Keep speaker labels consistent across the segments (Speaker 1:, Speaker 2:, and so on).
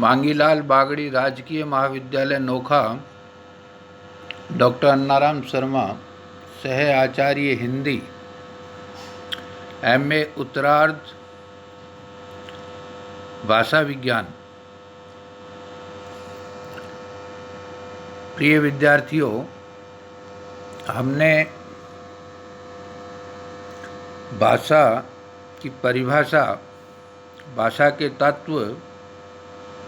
Speaker 1: मांगीलाल बागड़ी राजकीय महाविद्यालय नोखा, डॉक्टर अन्नाराम शर्मा, सह आचार्य हिंदी, एमए उत्तरार्ध भाषा विज्ञान। प्रिय विद्यार्थियों, हमने भाषा की परिभाषा, भाषा के तत्व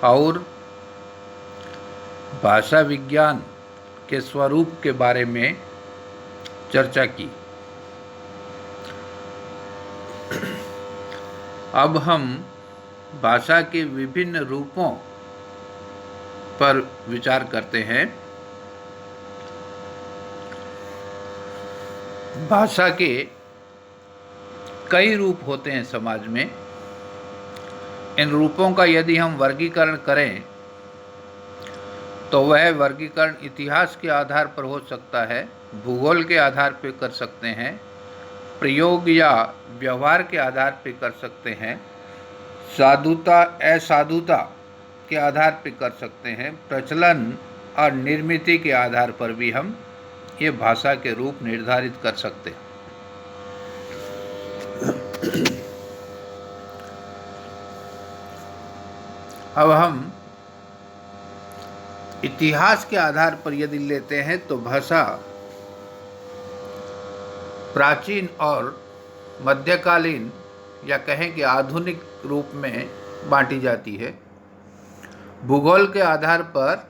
Speaker 1: और भाषा विज्ञान के स्वरूप के बारे में चर्चा की। अब हम भाषा के विभिन्न रूपों पर विचार करते हैं। भाषा के कई रूप होते हैं समाज में। इन रूपों का यदि हम वर्गीकरण करें तो वह वर्गीकरण इतिहास के आधार पर हो सकता है, भूगोल के आधार पर कर सकते हैं, प्रयोग या व्यवहार के आधार पर कर सकते हैं, साधुता असाधुता के आधार पर कर सकते हैं, प्रचलन और निर्मित के आधार पर भी हम ये भाषा के रूप निर्धारित कर सकते हैं। अब हम इतिहास के आधार पर यदि लेते हैं तो भाषा प्राचीन और मध्यकालीन या कहें कि आधुनिक रूप में बांटी जाती है। भूगोल के आधार पर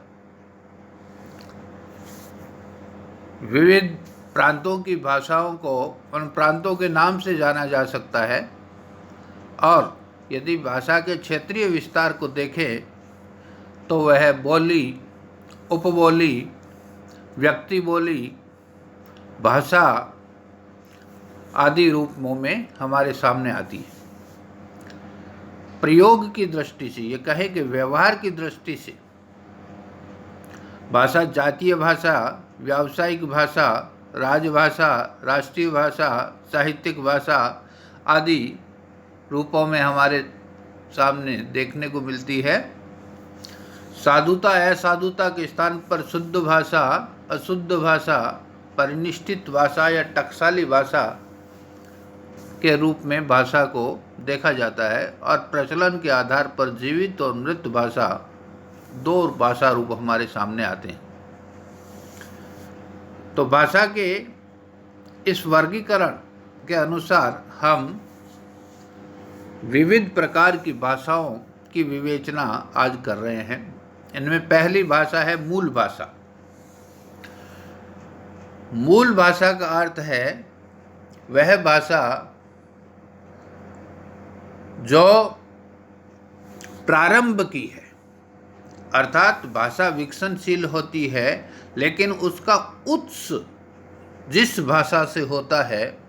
Speaker 1: विविध प्रांतों की भाषाओं को उन प्रांतों के नाम से जाना जा सकता है, और यदि भाषा के क्षेत्रीय विस्तार को देखें तो वह बोली, उपबोली, व्यक्ति बोली, भाषा आदि रूपों में हमारे सामने आती है। प्रयोग की दृष्टि से, ये कहें कि व्यवहार की दृष्टि से, भाषा जातीय भाषा, व्यावसायिक भाषा, राजभाषा, राष्ट्रीय भाषा, साहित्यिक भाषा आदि रूपों में हमारे सामने देखने को मिलती है। साधुता असाधुता के स्थान पर शुद्ध भाषा, अशुद्ध भाषा, परिनिष्ठित भाषा या टकसाली भाषा के रूप में भाषा को देखा जाता है, और प्रचलन के आधार पर जीवित और मृत भाषा, दो भाषा रूप हमारे सामने आते हैं। तो भाषा के इस वर्गीकरण के अनुसार हम विविध प्रकार की भाषाओं की विवेचना आज कर रहे हैं। इनमें पहली भाषा है मूल भाषा। मूल भाषा का अर्थ है वह भाषा जो प्रारंभ की है, अर्थात भाषा विकसनशील होती है, लेकिन उसका उत्स जिस भाषा से होता है,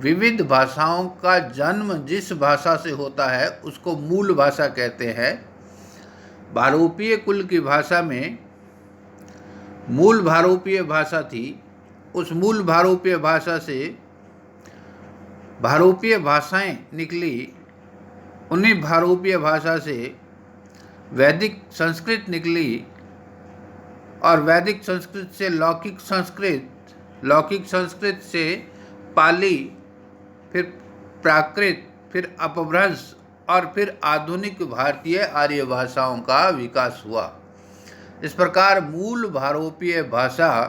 Speaker 1: विविध भाषाओं का जन्म जिस भाषा से होता है, उसको मूल भाषा कहते हैं। भारोपीय कुल की भाषा में मूल भारोपीय भाषा थी। उस मूल भारोपीय भाषा से भारोपीय भाषाएं निकली। उन्हीं भारोपीय भाषा से वैदिक संस्कृत निकली, और वैदिक संस्कृत से लौकिक संस्कृत, लौकिक संस्कृत से पाली, फिर प्राकृत, फिर अपभ्रंश और फिर आधुनिक भारतीय आर्य भाषाओं का विकास हुआ। इस प्रकार मूल भारोपीय भाषा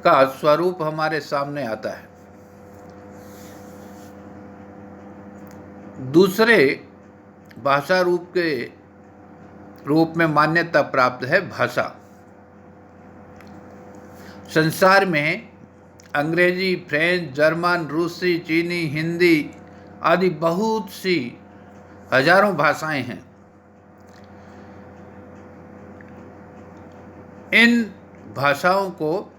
Speaker 1: का स्वरूप हमारे सामने आता है। दूसरे भाषा रूप में मान्यता प्राप्त है भाषा। संसार में अंग्रेजी, फ्रेंच, जर्मन, रूसी, चीनी, हिंदी आदि बहुत सी हजारों भाषाएं हैं। इन भाषाओं को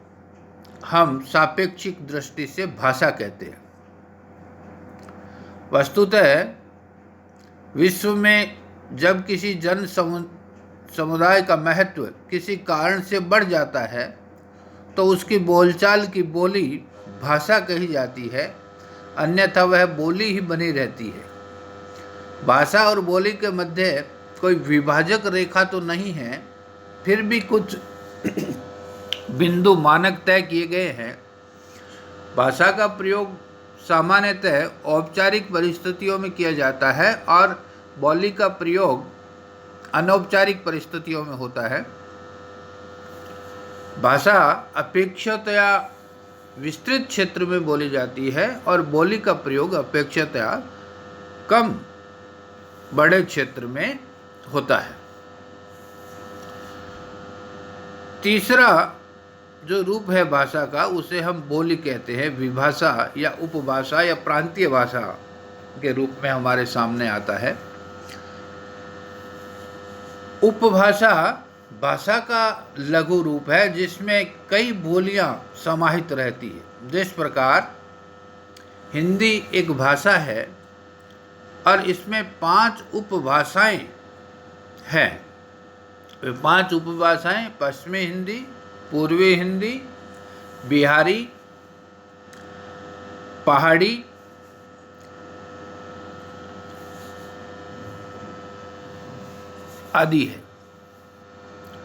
Speaker 1: हम सापेक्षिक दृष्टि से भाषा कहते हैं। वस्तुतः विश्व में जब किसी जन समुदाय का महत्व किसी कारण से बढ़ जाता है तो उसकी बोलचाल की बोली भाषा कही जाती है, अन्यथा वह बोली ही बनी रहती है। भाषा और बोली के मध्य कोई विभाजक रेखा तो नहीं है, फिर भी कुछ बिंदु मानक तय किए गए हैं। भाषा का प्रयोग सामान्यतः औपचारिक परिस्थितियों में किया जाता है और बोली का प्रयोग अनौपचारिक परिस्थितियों में होता है। भाषा अपेक्षातया विस्तृत क्षेत्र में बोली जाती है और बोली का प्रयोग अपेक्षातया कम बड़े क्षेत्र में होता है। तीसरा जो रूप है भाषा का, उसे हम बोली कहते हैं। विभाषा या उपभाषा या प्रांतीय भाषा के रूप में हमारे सामने आता है। उपभाषा भाषा का लघु रूप है जिसमें कई बोलियां समाहित रहती है। जिस प्रकार हिंदी एक भाषा है और इसमें 5 उपभाषाएं हैं। 5 उपभाषाएं पश्चिमी हिंदी, पूर्वी हिंदी, बिहारी, पहाड़ी, आदि है।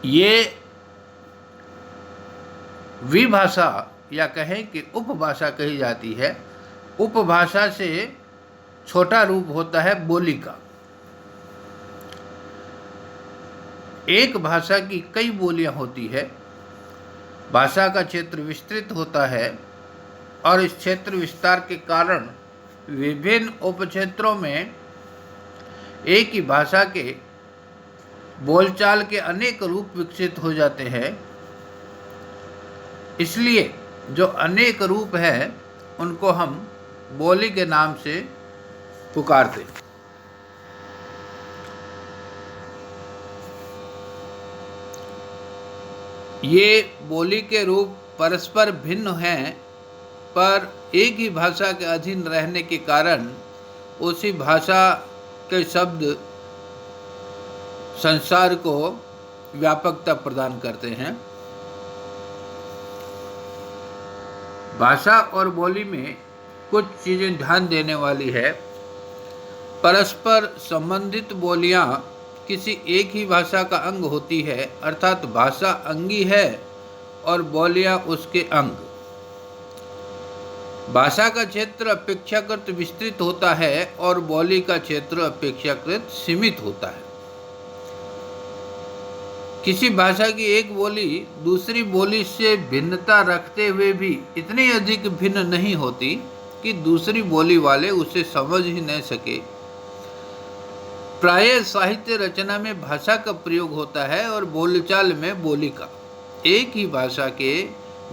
Speaker 1: ये विभाषा या कहें कि उपभाषा कही जाती है। उपभाषा से छोटा रूप होता है बोली का। एक भाषा की कई बोलियां होती है। भाषा का क्षेत्र विस्तृत होता है और इस क्षेत्र विस्तार के कारण विभिन्न उपक्षेत्रों में एक ही भाषा के बोलचाल के अनेक रूप विकसित हो जाते हैं। इसलिए जो अनेक रूप हैं उनको हम बोली के नाम से पुकारते हैं। ये बोली के रूप परस्पर भिन्न हैं, पर एक ही भाषा के अधीन रहने के कारण उसी भाषा के शब्द संसार को व्यापकता प्रदान करते हैं। भाषा और बोली में कुछ चीज़ें ध्यान देने वाली है। परस्पर संबंधित बोलियां किसी एक ही भाषा का अंग होती है, अर्थात भाषा अंगी है और बोलियां उसके अंग। भाषा का क्षेत्र अपेक्षाकृत विस्तृत होता है और बोली का क्षेत्र अपेक्षाकृत सीमित होता है। किसी भाषा की एक बोली दूसरी बोली से भिन्नता रखते हुए भी इतनी अधिक भिन्न नहीं होती कि दूसरी बोली वाले उसे समझ ही नहीं सके। प्रायः साहित्य रचना में भाषा का प्रयोग होता है और बोलचाल में बोली का। एक ही भाषा के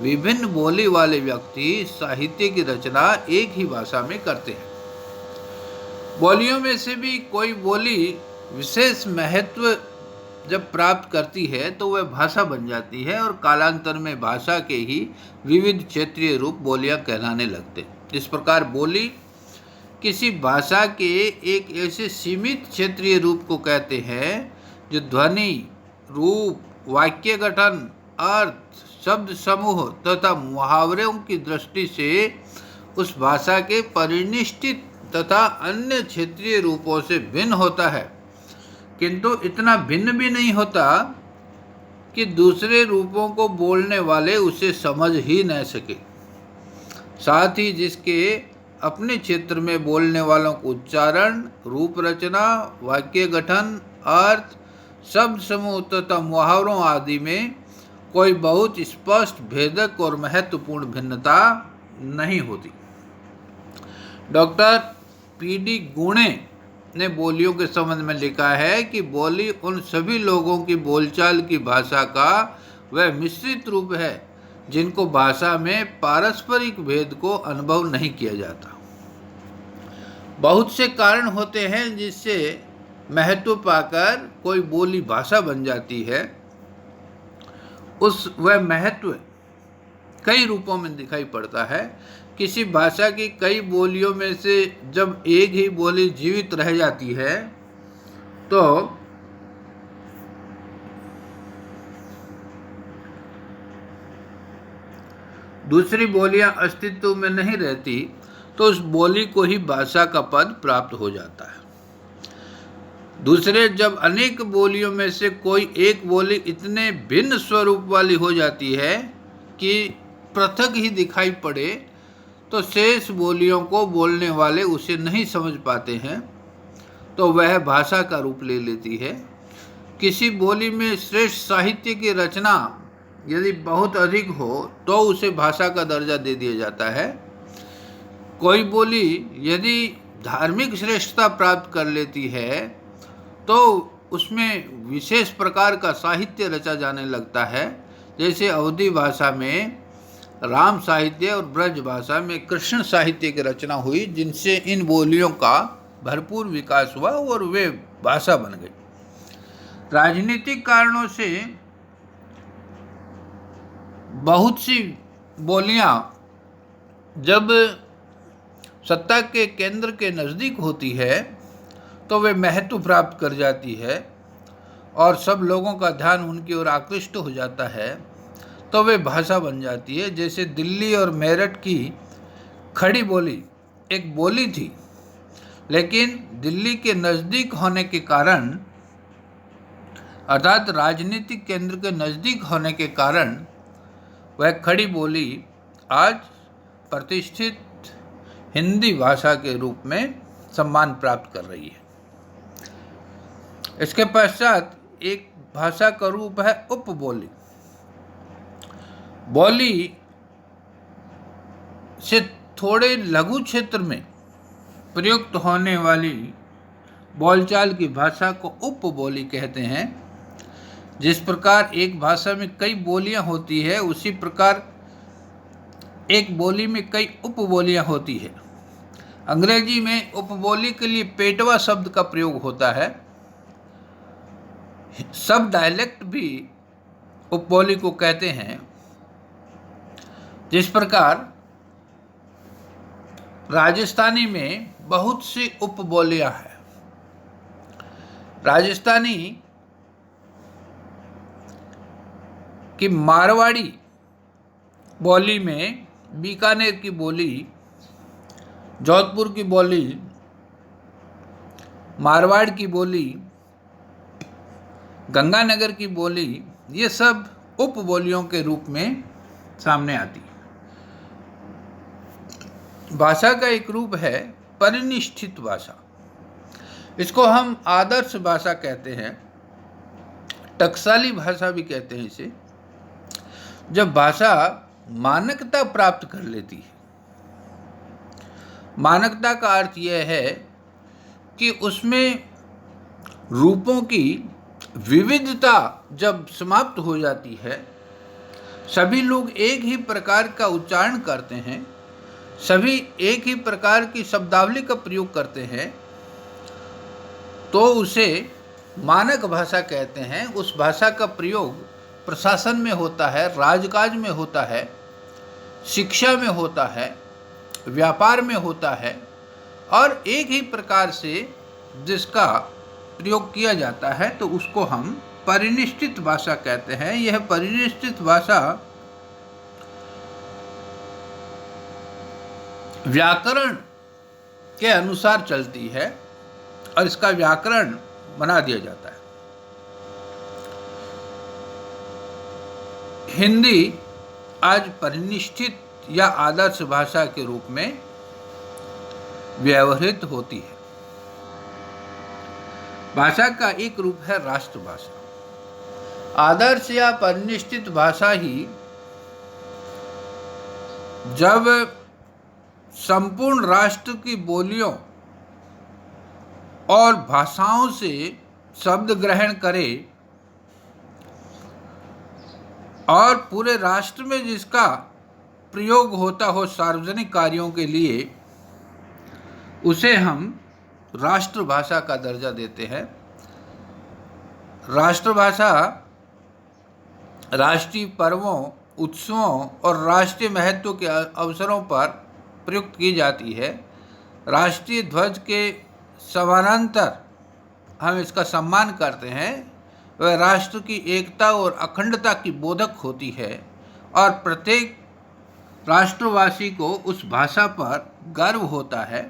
Speaker 1: विभिन्न बोली वाले व्यक्ति साहित्य की रचना एक ही भाषा में करते हैं। बोलियों में से भी कोई बोली विशेष महत्व जब प्राप्त करती है तो वह भाषा बन जाती है और कालांतर में भाषा के ही विविध क्षेत्रीय रूप बोलियां कहलाने लगते हैं। इस प्रकार बोली किसी भाषा के एक ऐसे सीमित क्षेत्रीय रूप को कहते हैं जो ध्वनि, रूप, वाक्य गठन, अर्थ, शब्द समूह तथा मुहावरों की दृष्टि से उस भाषा के परिनिष्ठित तथा अन्य क्षेत्रीय रूपों से भिन्न होता है, किंतु इतना भिन्न भी नहीं होता कि दूसरे रूपों को बोलने वाले उसे समझ ही न सके। साथ ही जिसके अपने क्षेत्र में बोलने वालों को उच्चारण, रूप रचना, वाक्य गठन, अर्थ, शब्द समूह तथा मुहावरों आदि में कोई बहुत स्पष्ट, भेदक और महत्वपूर्ण भिन्नता नहीं होती। Doctor PD. गुणे ने बोलियों के संबंध में लिखा है कि बोली उन सभी लोगों की बोलचाल की भाषा का वह मिश्रित रूप है जिनको भाषा में पारस्परिक भेद को अनुभव नहीं किया जाता। बहुत से कारण होते हैं जिससे महत्व पाकर कोई बोली भाषा बन जाती है। वह महत्व कई रूपों में दिखाई पड़ता है। किसी भाषा की कई बोलियों में से जब एक ही बोली जीवित रह जाती है तो दूसरी बोलियां अस्तित्व में नहीं रहती, तो उस बोली को ही भाषा का पद प्राप्त हो जाता है। दूसरे, जब अनेक बोलियों में से कोई एक बोली इतने भिन्न स्वरूप वाली हो जाती है कि पृथक ही दिखाई पड़े, तो शेष बोलियों को बोलने वाले उसे नहीं समझ पाते हैं, तो वह भाषा का रूप ले लेती है। किसी बोली में श्रेष्ठ साहित्य की रचना यदि बहुत अधिक हो तो उसे भाषा का दर्जा दे दिया जाता है। कोई बोली यदि धार्मिक श्रेष्ठता प्राप्त कर लेती है तो उसमें विशेष प्रकार का साहित्य रचा जाने लगता है। जैसे अवधी भाषा में राम साहित्य और ब्रज भाषा में कृष्ण साहित्य की रचना हुई, जिनसे इन बोलियों का भरपूर विकास हुआ और वे भाषा बन गई। राजनीतिक कारणों से बहुत सी बोलियां जब सत्ता के केंद्र के नज़दीक होती है तो वे महत्व प्राप्त कर जाती है और सब लोगों का ध्यान उनकी ओर आकृष्ट हो जाता है, तो वे भाषा बन जाती है। जैसे दिल्ली और मेरठ की खड़ी बोली एक बोली थी, लेकिन दिल्ली के नज़दीक होने के कारण, अर्थात राजनीतिक केंद्र के नज़दीक होने के कारण, वह खड़ी बोली आज प्रतिष्ठित हिंदी भाषा के रूप में सम्मान प्राप्त कर रही है। इसके पश्चात एक भाषा का रूप है उपबोली। बोली से थोड़े लघु क्षेत्र में प्रयुक्त होने वाली बोलचाल की भाषा को उपबोली कहते हैं। जिस प्रकार एक भाषा में कई बोलियां होती है, उसी प्रकार एक बोली में कई उपबोलियां होती है। अंग्रेजी में उपबोली के लिए पेटवा शब्द का प्रयोग होता है। सब डायलेक्ट भी उपबोली को कहते हैं। जिस प्रकार राजस्थानी में बहुत सी उपबोलियां हैं। राजस्थानी की मारवाड़ी बोली में बीकानेर की बोली, जोधपुर की बोली, मारवाड़ की बोली, गंगानगर की बोली, ये सब उपबोलियों के रूप में सामने आती है। भाषा का एक रूप है परिनिष्ठित भाषा। इसको हम आदर्श भाषा कहते हैं, टकसाली भाषा भी कहते हैं इसे। जब भाषा मानकता प्राप्त कर लेती है, मानकता का अर्थ यह है कि उसमें रूपों की विविधता जब समाप्त हो जाती है, सभी लोग एक ही प्रकार का उच्चारण करते हैं, सभी एक ही प्रकार की शब्दावली का प्रयोग करते हैं, तो उसे मानक भाषा कहते हैं। उस भाषा का प्रयोग प्रशासन में होता है, राजकाज में होता है, शिक्षा में होता है, व्यापार में होता है, और एक ही प्रकार से जिसका प्रयोग किया जाता है, तो उसको हम परिनिष्ठित भाषा कहते हैं। यह परिनिष्ठित भाषा व्याकरण के अनुसार चलती है और इसका व्याकरण बना दिया जाता है। हिंदी आज परिनिष्ठित या आदर्श भाषा के रूप में व्यवहृत होती है। भाषा का एक रूप है राष्ट्रभाषा। आदर्श या परिनिष्ठित भाषा ही जब संपूर्ण राष्ट्र की बोलियों और भाषाओं से शब्द ग्रहण करे और पूरे राष्ट्र में जिसका प्रयोग होता हो सार्वजनिक कार्यों के लिए, उसे हम राष्ट्रभाषा का दर्जा देते हैं। राष्ट्रभाषा राष्ट्रीय पर्वों, उत्सवों और राष्ट्रीय महत्व के अवसरों पर प्रयुक्त की जाती है। राष्ट्रीय ध्वज के समानांतर हम इसका सम्मान करते हैं। वह राष्ट्र की एकता और अखंडता की बोधक होती है और प्रत्येक राष्ट्रवासी को उस भाषा पर गर्व होता है।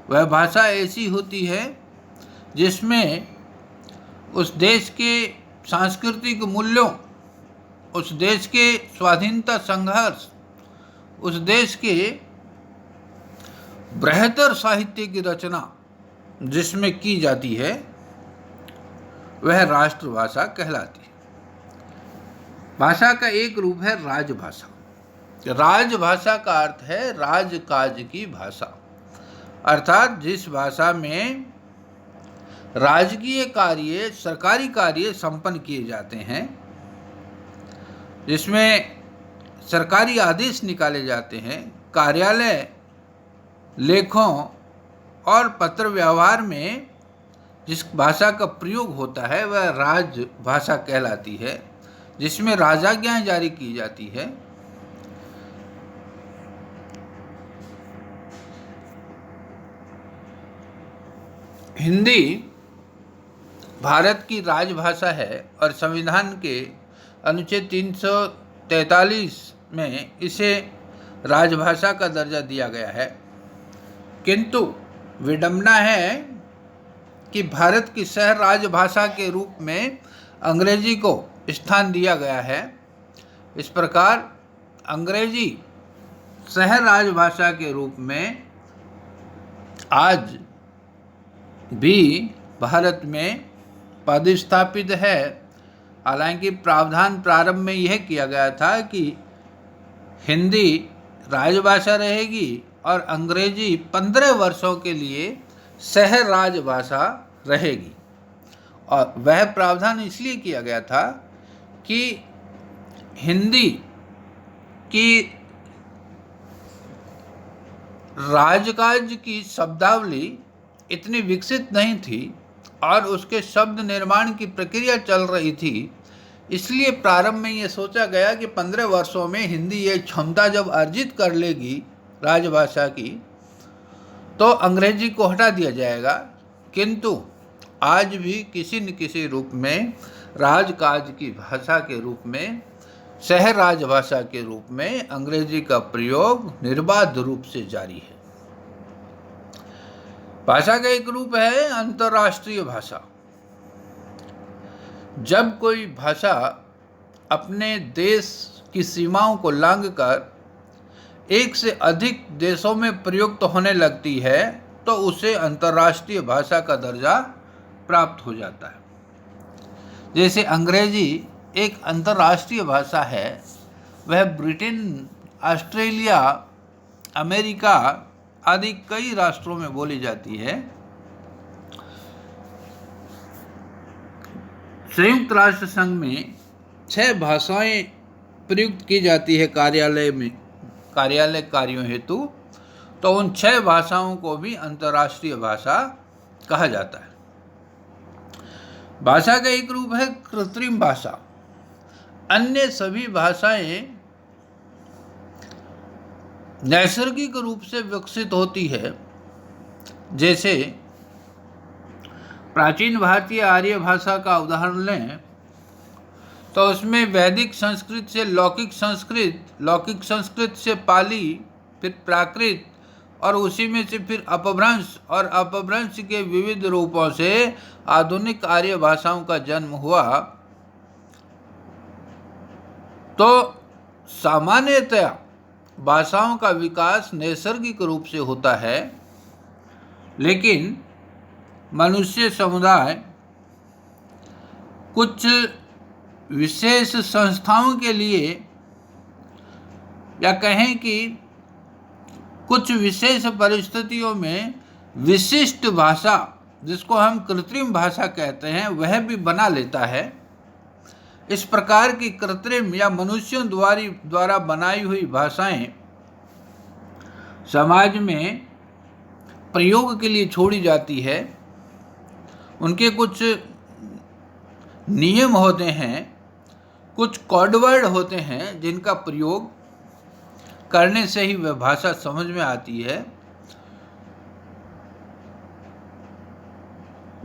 Speaker 1: वह भाषा ऐसी होती है जिसमें उस देश के सांस्कृतिक मूल्यों, उस देश के स्वाधीनता संघर्ष, उस देश के बृहत्तर साहित्य की रचना जिसमें की जाती है, वह राष्ट्रभाषा कहलाती है। भाषा का एक रूप है राजभाषा। राजभाषा का अर्थ है राजकाज की भाषा, अर्थात जिस भाषा में राजकीय कार्य, सरकारी कार्य संपन्न किए जाते हैं, जिसमें सरकारी आदेश निकाले जाते हैं, कार्यालय, लेखों और पत्र व्यवहार में जिस भाषा का प्रयोग होता है वह राजभाषा कहलाती है, जिसमें राजाज्ञाएं जारी की जाती है। हिंदी भारत की राजभाषा है और संविधान के अनुच्छेद 343 में इसे राजभाषा का दर्जा दिया गया है। किंतु विडंबना है कि भारत की सह राजभाषा के रूप में अंग्रेजी को स्थान दिया गया है। इस प्रकार अंग्रेजी सह राजभाषा के रूप में आज भी भारत में पदस्थापित है। हालांकि प्रावधान प्रारंभ में यह किया गया था कि हिंदी राजभाषा रहेगी और अंग्रेजी 15 वर्षों के लिए सह राजभाषा रहेगी। और वह प्रावधान इसलिए किया गया था कि हिंदी की राजकाज की शब्दावली इतनी विकसित नहीं थी और उसके शब्द निर्माण की प्रक्रिया चल रही थी। इसलिए प्रारंभ में ये सोचा गया कि 15 वर्षों में हिंदी ये क्षमता जब अर्जित कर लेगी राजभाषा की, तो अंग्रेजी को हटा दिया जाएगा। किंतु आज भी किसी न किसी रूप में राजकाज की भाषा के रूप में, सह राजभाषा के रूप में अंग्रेजी का प्रयोग निर्बाध रूप से जारी है। भाषा का एक रूप है अंतर्राष्ट्रीय भाषा। जब कोई भाषा अपने देश की सीमाओं को लांघकर एक से अधिक देशों में प्रयुक्त होने लगती है तो उसे अंतर्राष्ट्रीय भाषा का दर्जा प्राप्त हो जाता है। जैसे अंग्रेजी एक अंतर्राष्ट्रीय भाषा है, वह ब्रिटेन, ऑस्ट्रेलिया, अमेरिका आदि कई राष्ट्रों में बोली जाती है। संयुक्त राष्ट्र संघ में 6 भाषाएं प्रयुक्त की जाती है कार्यालय कार्यों हेतु, तो उन 6 भाषाओं को भी अंतर्राष्ट्रीय भाषा कहा जाता है। भाषा का एक रूप है कृत्रिम भाषा। अन्य सभी भाषाएं नैसर्गिक रूप से विकसित होती है। जैसे प्राचीन भारतीय आर्य भाषा का उदाहरण लें तो उसमें वैदिक संस्कृत से लौकिक संस्कृत, लौकिक संस्कृत से पाली, फिर प्राकृत और उसी में से फिर अपभ्रंश और अपभ्रंश के विविध रूपों से आधुनिक आर्य भाषाओं का जन्म हुआ। तो सामान्यतया भाषाओं का विकास नैसर्गिक रूप से होता है, लेकिन मनुष्य समुदाय कुछ विशेष संस्थाओं के लिए, या कहें कि कुछ विशेष परिस्थितियों में विशिष्ट भाषा, जिसको हम कृत्रिम भाषा कहते हैं, वह भी बना लेता है। इस प्रकार की कृत्रिम या मनुष्यों द्वारा बनाई हुई भाषाएं समाज में प्रयोग के लिए छोड़ी जाती है। उनके कुछ नियम होते हैं, कुछ कोड वर्ड होते हैं जिनका प्रयोग करने से ही वह भाषा समझ में आती है।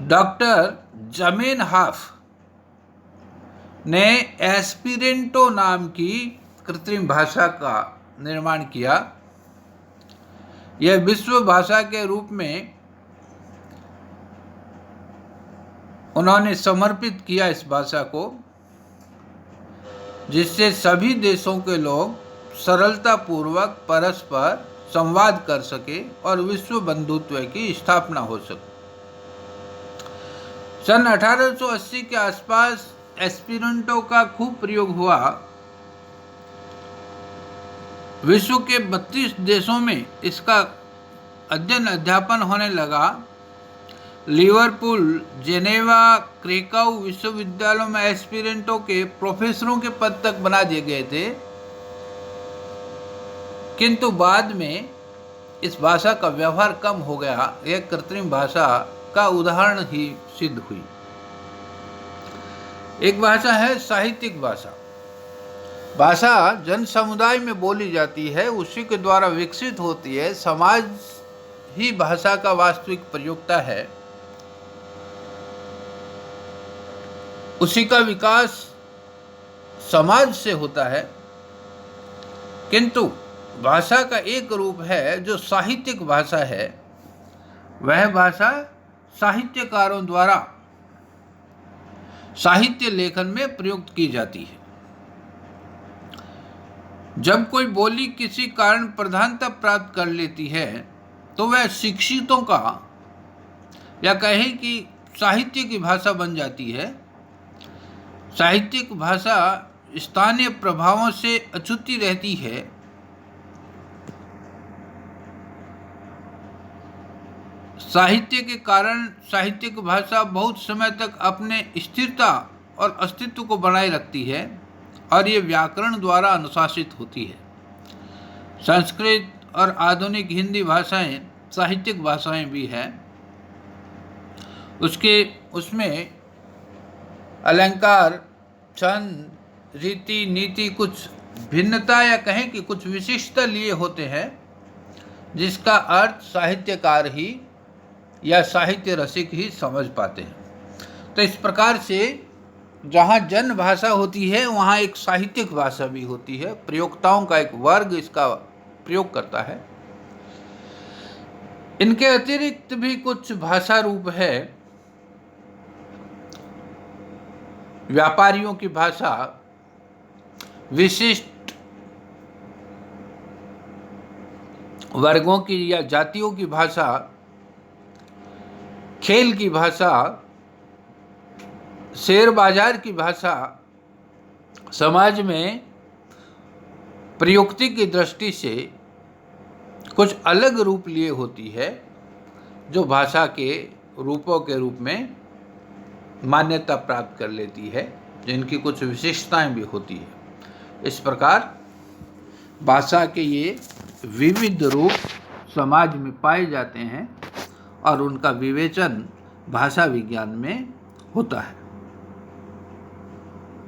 Speaker 1: डॉक्टर ज़मेनहॉफ ने एस्पिरेंटो नाम की कृत्रिम भाषा का निर्माण किया। यह विश्व भाषा के रूप में उन्होंने समर्पित किया इस भाषा को, जिससे सभी देशों के लोग सरलतापूर्वक परस्पर संवाद कर सके और विश्व बंधुत्व की स्थापना हो सके। सन 1880 के आसपास एस्पिरेंटो का खूब प्रयोग हुआ। विश्व के 32 देशों में इसका अध्ययन अध्यापन होने लगा। लिवरपूल, जेनेवा, क्रेकाउ विश्वविद्यालयों में एस्पिरेंटो के प्रोफेसरों के पद तक बना दिए गए थे, किंतु बाद में इस भाषा का व्यवहार कम हो गया। एक कृत्रिम भाषा का उदाहरण ही सिद्ध हुई। एक भाषा है साहित्यिक भाषा। भाषा जन समुदाय में बोली जाती है, उसी के द्वारा विकसित होती है। समाज ही भाषा का वास्तविक प्रयोक्ता है। उसी का विकास समाज से होता है। किंतु भाषा का एक रूप है जो साहित्यिक भाषा है। वह भाषा साहित्यकारों द्वारा साहित्य लेखन में प्रयुक्त की जाती है। जब कोई बोली किसी कारण प्रधानता प्राप्त कर लेती है तो वह शिक्षितों का, या कहें कि साहित्य की भाषा बन जाती है। साहित्यिक भाषा स्थानीय प्रभावों से अछूती रहती है। साहित्य के कारण साहित्यिक भाषा बहुत समय तक अपने स्थिरता और अस्तित्व को बनाए रखती है और ये व्याकरण द्वारा अनुशासित होती है। संस्कृत और आधुनिक हिंदी भाषाएं साहित्यिक भाषाएं भी हैं। उसमें अलंकार, छंद, रीति, नीति कुछ भिन्नता या कहें कि कुछ विशिष्टता लिए होते हैं, जिसका अर्थ साहित्यकार ही या साहित्य रसिक ही समझ पाते हैं। तो इस प्रकार से जहाँ जन भाषा होती है वहाँ एक साहित्यिक भाषा भी होती है। प्रयोक्ताओं का एक वर्ग इसका प्रयोग करता है। इनके अतिरिक्त भी कुछ भाषा रूप है। व्यापारियों की भाषा, विशिष्ट वर्गों की या जातियों की भाषा, खेल की भाषा, शेयर बाजार की भाषा, समाज में प्रयुक्ति की दृष्टि से कुछ अलग रूप लिए होती है, जो भाषा के रूपों के रूप में मान्यता प्राप्त कर लेती है, जिनकी कुछ विशेषताएं भी होती है। इस प्रकार भाषा के ये विविध रूप समाज में पाए जाते हैं और उनका विवेचन भाषा विज्ञान में होता है।